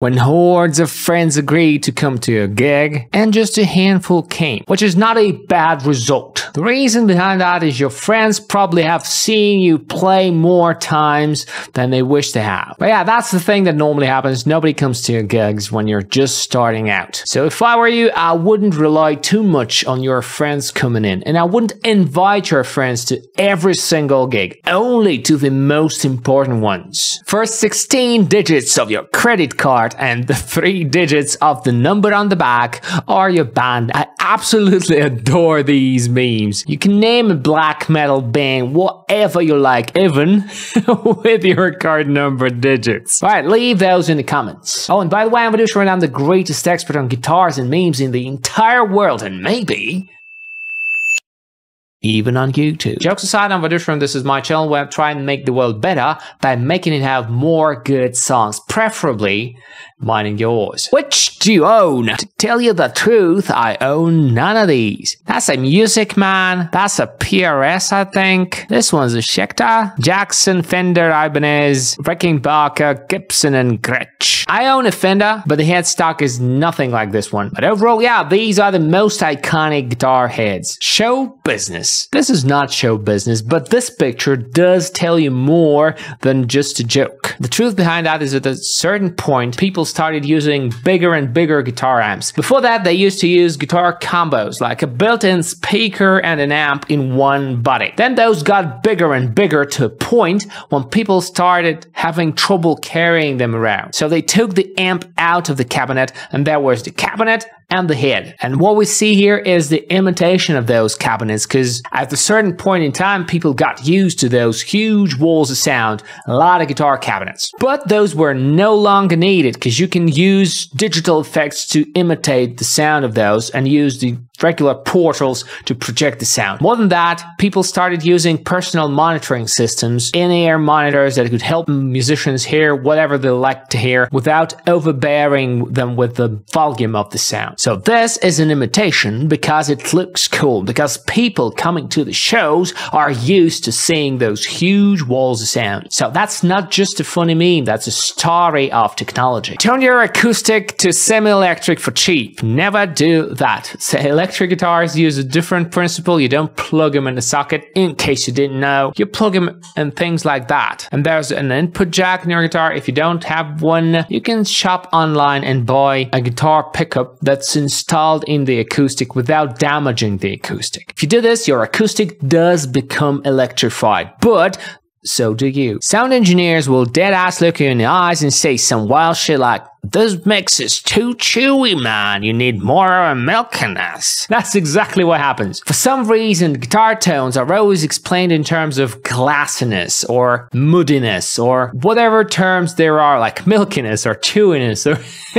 When hordes of friends agreed to come to a gig, and just a handful came, which is not a bad result. The reason behind that is your friends probably have seen you play more times than they wish to have. But yeah, that's the thing that normally happens. Nobody comes to your gigs when you're just starting out. So if I were you, I wouldn't rely too much on your friends coming in, and I wouldn't invite your friends to every single gig, only to the most important ones. First 16 digits of your credit card and the 3 digits of the number on the back are your band. I absolutely adore these memes. You can name a black metal band whatever you like, even with your card number digits. Alright, leave those in the comments. Oh, and by the way, I'm Vadusha and I'm the greatest expert on guitars and memes in the entire world, and maybe even on YouTube. Jokes aside, I'm Vadusha and this is my channel where I try and make the world better by making it have more good songs, preferably mine and yours. Which do you own? To tell you the truth, I own none of these. That's a Music Man, that's a PRS I think, this one's a Schecter, Jackson, Fender, Ibanez, Rickenbacker, Gibson and Gretsch. I own a Fender, but the headstock is nothing like this one. But overall, yeah, these are the most iconic guitar heads. Show business. This is not show business, but this picture does tell you more than just a joke. The truth behind that is at a certain point, people started using bigger and bigger guitar amps. Before that, they used to use guitar combos, like a built-in speaker and an amp in one body. Then those got bigger and bigger to a point when people started having trouble carrying them around. So they took the amp out of the cabinet, and there was the cabinet and the head. And what we see here is the imitation of those cabinets, because at a certain point in time, people got used to those huge walls of sound, a lot of guitar cabinets. But those were no longer needed, because you can use digital effects to imitate the sound of those and use the regular portals to project the sound. More than that, people started using personal monitoring systems, in-ear monitors that could help musicians hear whatever they like to hear without overbearing them with the volume of the sound. So this is an imitation because it looks cool, because people coming to the shows are used to seeing those huge walls of sound. So that's not just a funny meme, that's a story of technology. Turn your acoustic to semi-electric for cheap. Never do that. Say electric guitars use a different principle. You don't plug them in the socket, in case you didn't know. You plug them in things like that. And there's an input jack in your guitar. If you don't have one, you can shop online and buy a guitar pickup that's installed in the acoustic without damaging the acoustic. If you do this, your acoustic does become electrified, but so do you. Sound engineers will dead-ass look you in the eyes and say some wild shit like, "This mix is too chewy, man. You need more milkiness." That's exactly what happens. For some reason, guitar tones are always explained in terms of glassiness or moodiness or whatever terms there are, like milkiness or chewiness or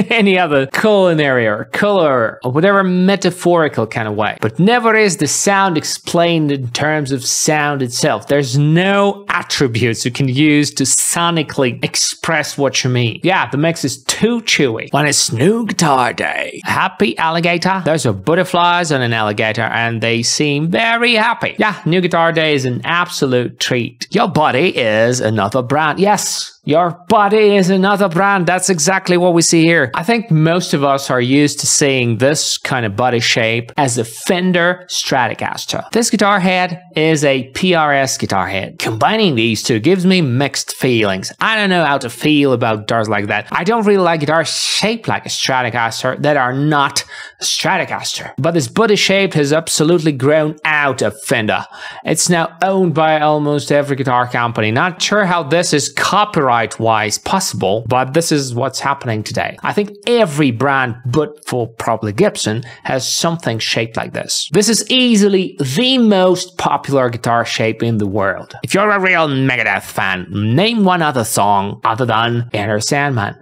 any other culinary or color or whatever metaphorical kind of way. But never is the sound explained in terms of sound itself. There's no attributes you can use to sonically express what you mean. Yeah, the mix is too chewy. When it's new guitar day. Happy Alligator? Those are butterflies on an alligator and they seem very happy. Yeah, new guitar day is an absolute treat. Your body is another brand. Yes, your body is another brand. That's exactly what we see here. I think most of us are used to seeing this kind of body shape as a Fender Stratocaster. This guitar head is a PRS guitar head. Combining these two gives me mixed feelings. I don't know how to feel about guitars like that. I don't really like guitars shaped like a Stratocaster that are not a Stratocaster. But this body shape has absolutely grown out of Fender. It's now owned by almost every guitar company. Not sure how this is copyright-wise possible, but this is what's happening today. I think every brand, but for probably Gibson, has something shaped like this. This is easily the most popular guitar shape in the world. If you're a real Megadeth fan, name one other song other than Enter Sandman.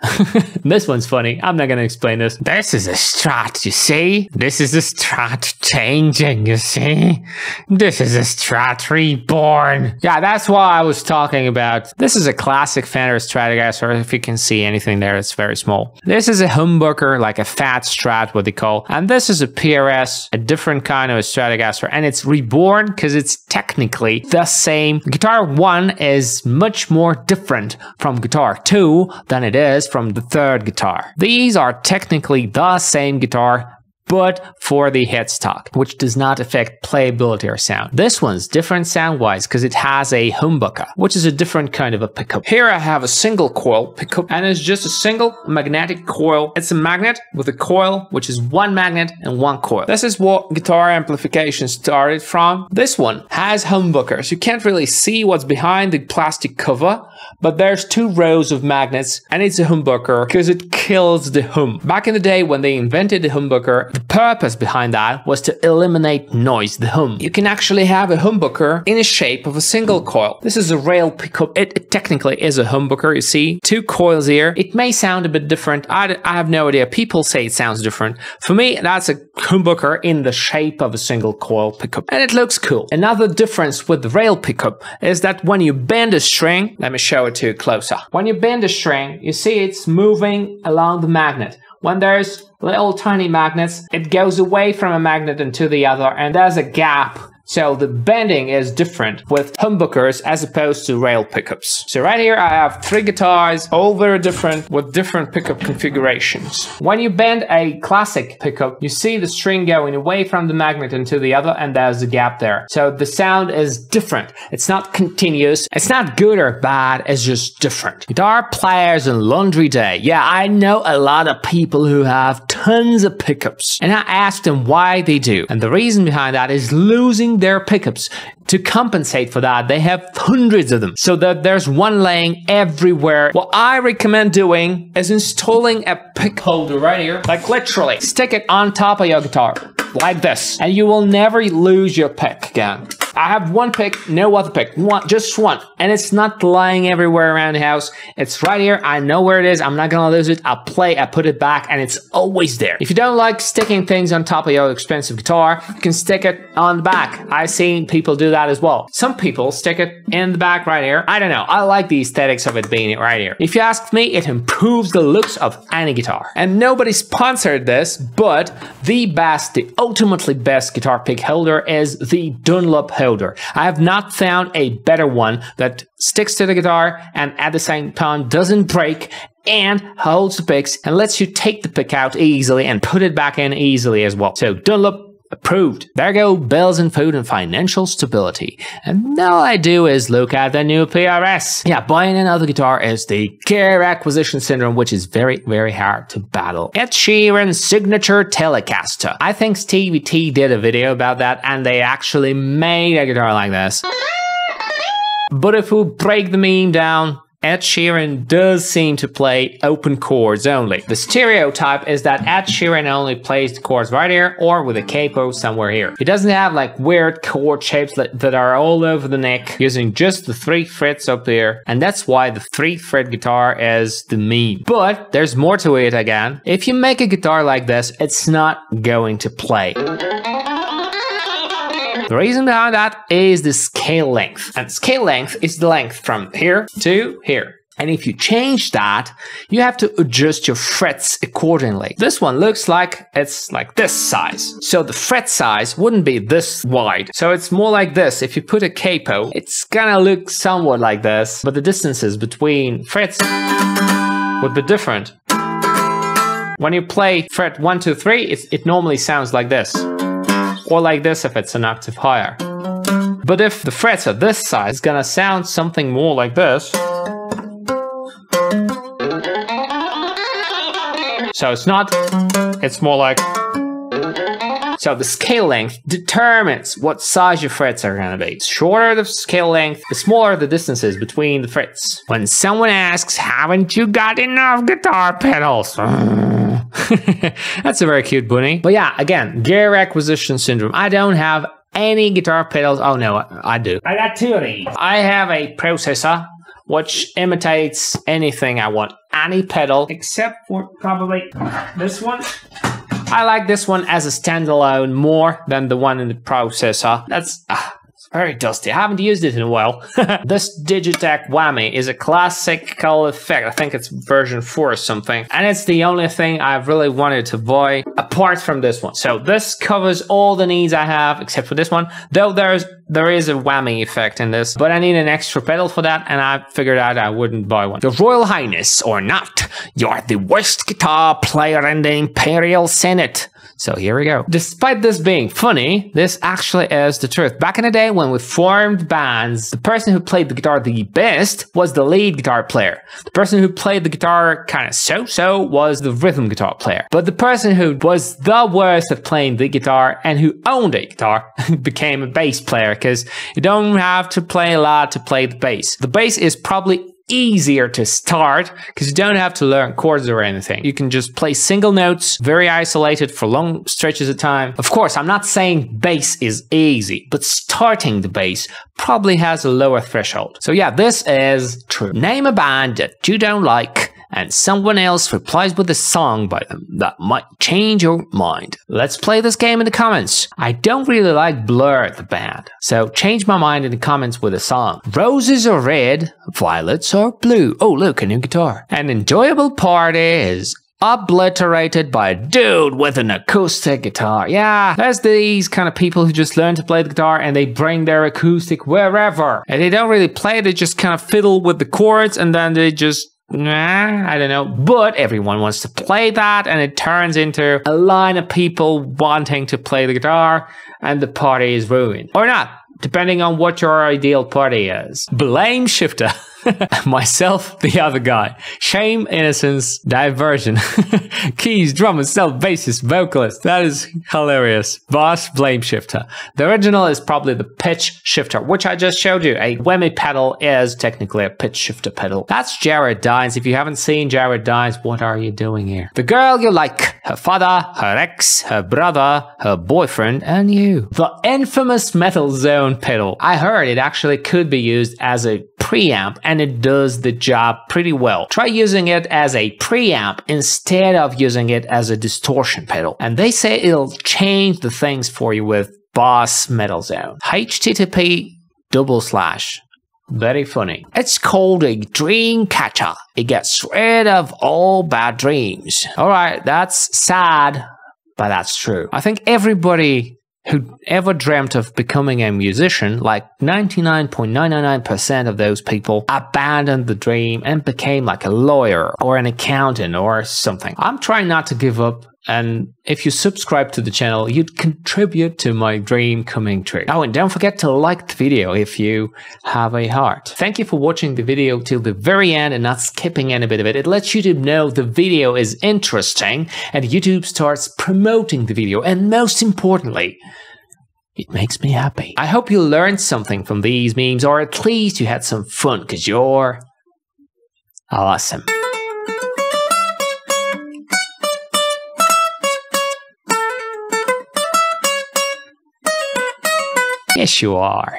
This one's funny. I'm not gonna explain this. This is a Strat, you see? This is a Strat changing, you see? This is a Strat reborn. Yeah, that's what I was talking about. This is a classic Fender Stratocaster. If you can see anything there, it's very small. This is a humbucker, like a fat Strat, what they call. And this is a PRS, a different kind of a Stratocaster. And it's reborn because it's technically the same. Guitar 1 is much more different from Guitar 2 than it is from the third guitar. These are technically the same guitar, but for the headstock, which does not affect playability or sound. This one's different sound-wise because it has a humbucker, which is a different kind of a pickup. Here I have a single coil pickup, and it's just a single magnetic coil. It's a magnet with a coil, which is one magnet and one coil. This is what guitar amplification started from. This one has humbuckers. You can't really see what's behind the plastic cover, but there's 2 rows of magnets, and it's a humbucker because it kills the hum. Back in the day when they invented the humbucker, the purpose behind that was to eliminate noise, the hum. You can actually have a humbucker in the shape of a single coil. This is a rail pickup. It technically is a humbucker, you see. 2 coils here. It may sound a bit different. I have no idea. People say it sounds different. For me, that's a humbucker in the shape of a single coil pickup. And it looks cool. Another difference with the rail pickup is that when you bend a string, let me show it to you closer. When you bend a string, you see it's moving along the magnet. When there's little tiny magnets, it goes away from a magnet into the other, and there's a gap. So the bending is different with humbuckers as opposed to rail pickups. So right here I have 3 guitars, all very different with different pickup configurations. When you bend a classic pickup, you see the string going away from the magnet into the other, and there's a gap there. So the sound is different. It's not continuous. It's not good or bad. It's just different. Guitar players on laundry day. Yeah, I know a lot of people who have tons of pickups, and I asked them why they do. And the reason behind that is losing their pickups. To compensate for that, they have hundreds of them, so that there's one laying everywhere. What I recommend doing is installing a pick holder right here, like literally stick it on top of your guitar like this, and you will never lose your pick again. I have one pick, no other pick, just one, and it's not lying everywhere around the house. It's right here. I know where it is. I'm not gonna lose it. I put it back, and it's always there. If you don't like sticking things on top of your expensive guitar, you can stick it on the back. I've seen people do that as well. Some people stick it in the back right here. I don't know. I like the aesthetics of it being right here. If you ask me, it improves the looks of any guitar. And nobody sponsored this, but the ultimately best guitar pick holder is the Dunlop holder. I have not found a better one that sticks to the guitar and at the same time doesn't break and holds the picks and lets you take the pick out easily and put it back in easily as well. So Dunlop approved. There go bells and food and financial stability. And all I do is look at the new PRS. Yeah, buying another guitar is the gear acquisition syndrome, which is very, very hard to battle. Ed Sheeran's signature Telecaster. I think Stevie T did a video about that, and they actually made a guitar like this. But if we break the meme down, Ed Sheeran does seem to play open chords only. The stereotype is that Ed Sheeran only plays the chords right here or with a capo somewhere here. He doesn't have like weird chord shapes that are all over the neck, using just the 3 frets up there, and that's why the 3-fret guitar is the meme. But there's more to it again. If you make a guitar like this, it's not going to play. The reason behind that is the scale length. And scale length is the length from here to here. And if you change that, you have to adjust your frets accordingly. This one looks like it's like this size. So the fret size wouldn't be this wide. So it's more like this. If you put a capo, it's gonna look somewhat like this, but the distances between frets would be different. When you play fret 1, 2, 3, it normally sounds like this. Or like this if it's an octave higher. But if the frets are this size, it's gonna sound something more like this. So it's not, it's more like... So the scale length determines what size your frets are gonna be. The shorter the scale length, the smaller the distances between the frets. When someone asks, haven't you got enough guitar pedals? That's a very cute bunny. But yeah, again, gear acquisition syndrome. I don't have any guitar pedals. Oh no, I do. I got 2 of these. I have a processor which imitates anything I want. Any pedal, except for probably this one. I like this one as a standalone more than the one in the processor. That's very dusty. I haven't used it in a while. This Digitech whammy is a classical effect. I think it's version 4 or something. And it's the only thing I've really wanted to buy apart from this one. So this covers all the needs I have except for this one. Though there is a whammy effect in this, but I need an extra pedal for that, and I figured out I wouldn't buy one. Your Royal Highness or not, you're the worst guitar player in the Imperial Senate. So here we go. Despite this being funny, this actually is the truth. Back in the day when we formed bands, the person who played the guitar the best was the lead guitar player. The person who played the guitar kind of so-so was the rhythm guitar player. But the person who was the worst at playing the guitar and who owned a guitar became a bass player, because you don't have to play a lot to play the bass. The bass is probably easier to start because you don't have to learn chords or anything. You can just play single notes, very isolated for long stretches of time. Of course, I'm not saying bass is easy, but starting the bass probably has a lower threshold. So yeah, this is true. Name a band that you don't like and someone else replies with a song by them that might change your mind. Let's play this game in the comments. I don't really like Blur, the band, so change my mind in the comments with a song. Roses are red, violets are blue. Oh look, a new guitar. An enjoyable party is obliterated by a dude with an acoustic guitar. Yeah, there's these kind of people who just learn to play the guitar and they bring their acoustic wherever. And they don't really play, they just kind of fiddle with the chords and then they just I don't know, but everyone wants to play that and it turns into a line of people wanting to play the guitar and the party is ruined. Or not, depending on what your ideal party is. Blame shifter. Myself, the other guy. Shame, innocence, diversion. Keys, drummer, self, bassist, vocalist. That is hilarious. Boss, blame shifter. The original is probably the pitch shifter, which I just showed you. A whammy pedal is technically a pitch shifter pedal. That's Jared Dines. If you haven't seen Jared Dines, what are you doing here? The girl you like. Her father, her ex, her brother, her boyfriend, and you. The infamous Metal Zone pedal. I heard it actually could be used as a preamp and it does the job pretty well. Try using it as a preamp instead of using it as a distortion pedal. And they say it'll change the things for you with Boss Metal Zone. HTTP:// Very funny. It's called a dream catcher. It gets rid of all bad dreams. Alright, that's sad, but that's true. I think everybody who ever dreamt of becoming a musician, like 99.999% of those people, abandoned the dream and became like a lawyer or an accountant or something. I'm trying not to give up, and if you subscribe to the channel, you'd contribute to my dream coming true. Oh, and don't forget to like the video if you have a heart. Thank you for watching the video till the very end and not skipping any bit of it. It lets YouTube know the video is interesting and YouTube starts promoting the video. And most importantly, it makes me happy. I hope you learned something from these memes, or at least you had some fun, because you're awesome. Yes, you are.